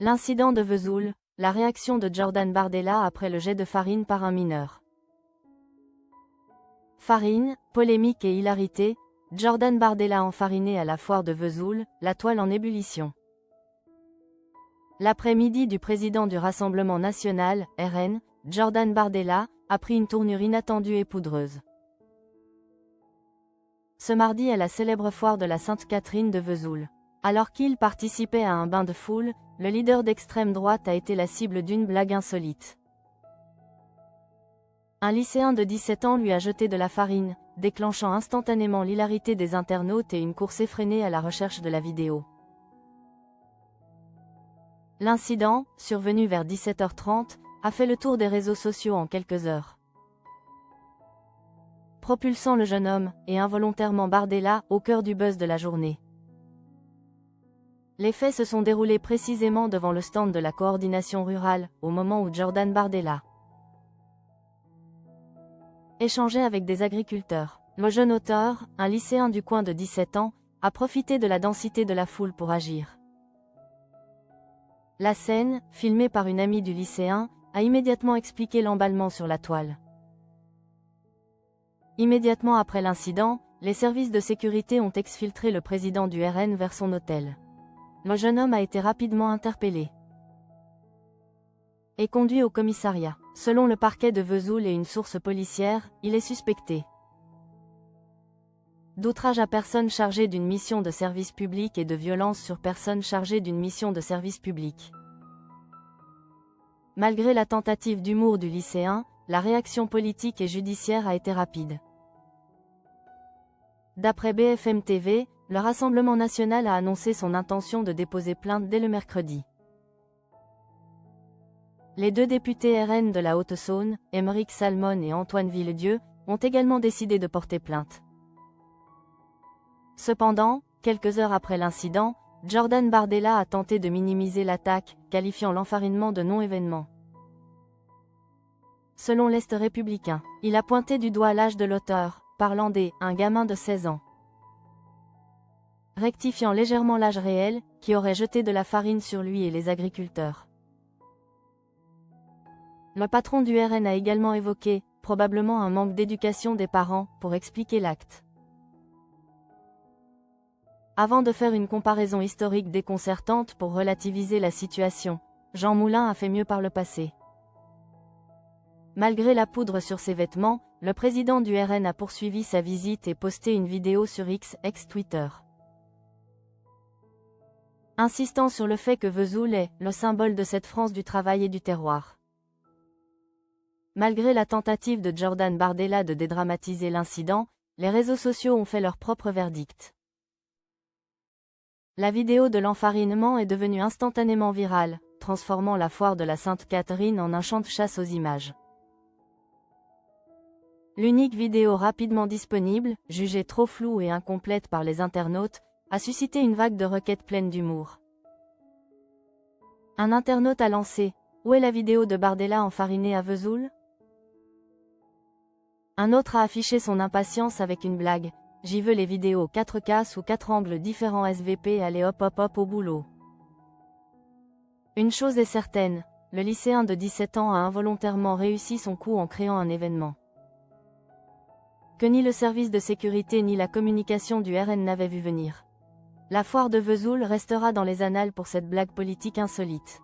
L'incident de Vesoul, la réaction de Jordan Bardella après le jet de farine par un mineur. Farine, polémique et hilarité, Jordan Bardella enfariné à la foire de Vesoul, la toile en ébullition. L'après-midi du président du Rassemblement national, RN, Jordan Bardella, a pris une tournure inattendue et poudreuse. Ce mardi à la célèbre foire de la Sainte-Catherine de Vesoul. Alors qu'il participait à un bain de foule, le leader d'extrême droite a été la cible d'une blague insolite. Un lycéen de 17 ans lui a jeté de la farine, déclenchant instantanément l'hilarité des internautes et une course effrénée à la recherche de la vidéo. L'incident, survenu vers 17h30, a fait le tour des réseaux sociaux en quelques heures, propulsant le jeune homme, et involontairement Bardella, au cœur du buzz de la journée. Les faits se sont déroulés précisément devant le stand de la coordination rurale, au moment où Jordan Bardella échangeait avec des agriculteurs. Le jeune auteur, un lycéen du coin de 17 ans, a profité de la densité de la foule pour agir. La scène, filmée par une amie du lycéen, a immédiatement expliqué l'emballement sur la toile. Immédiatement après l'incident, les services de sécurité ont exfiltré le président du RN vers son hôtel. Le jeune homme a été rapidement interpellé et conduit au commissariat. Selon le parquet de Vesoul et une source policière, il est suspecté d'outrage à personne chargée d'une mission de service public et de violence sur personne chargée d'une mission de service public. Malgré la tentative d'humour du lycéen, la réaction politique et judiciaire a été rapide. D'après BFM TV, le Rassemblement national a annoncé son intention de déposer plainte dès le mercredi. Les deux députés RN de la Haute-Saône, Aymeric Salmon et Antoine Villedieu, ont également décidé de porter plainte. Cependant, quelques heures après l'incident, Jordan Bardella a tenté de minimiser l'attaque, qualifiant l'enfarinement de non-événement. Selon l'Est républicain, il a pointé du doigt l'âge de l'auteur, parlant un gamin de 16 ans. Rectifiant légèrement l'âge réel, qui aurait jeté de la farine sur lui et les agriculteurs. Le patron du RN a également évoqué, probablement un manque d'éducation des parents, pour expliquer l'acte. Avant de faire une comparaison historique déconcertante pour relativiser la situation, Jean Moulin a fait mieux par le passé. Malgré la poudre sur ses vêtements, le président du RN a poursuivi sa visite et posté une vidéo sur X, ex-Twitter, insistant sur le fait que Vesoul est le symbole de cette France du travail et du terroir. Malgré la tentative de Jordan Bardella de dédramatiser l'incident, les réseaux sociaux ont fait leur propre verdict. La vidéo de l'enfarinement est devenue instantanément virale, transformant la foire de la Sainte-Catherine en un champ de chasse aux images. L'unique vidéo rapidement disponible, jugée trop floue et incomplète par les internautes, a suscité une vague de requêtes pleines d'humour. Un internaute a lancé « Où est la vidéo de Bardella enfariné à Vesoul ?» Un autre a affiché son impatience avec une blague « J'y veux les vidéos 4K sous 4 angles différents SVP, allez hop hop hop au boulot ». Une chose est certaine, le lycéen de 17 ans a involontairement réussi son coup en créant un événement que ni le service de sécurité ni la communication du RN n'avaient vu venir. La foire de Vesoul restera dans les annales pour cette blague politique insolite.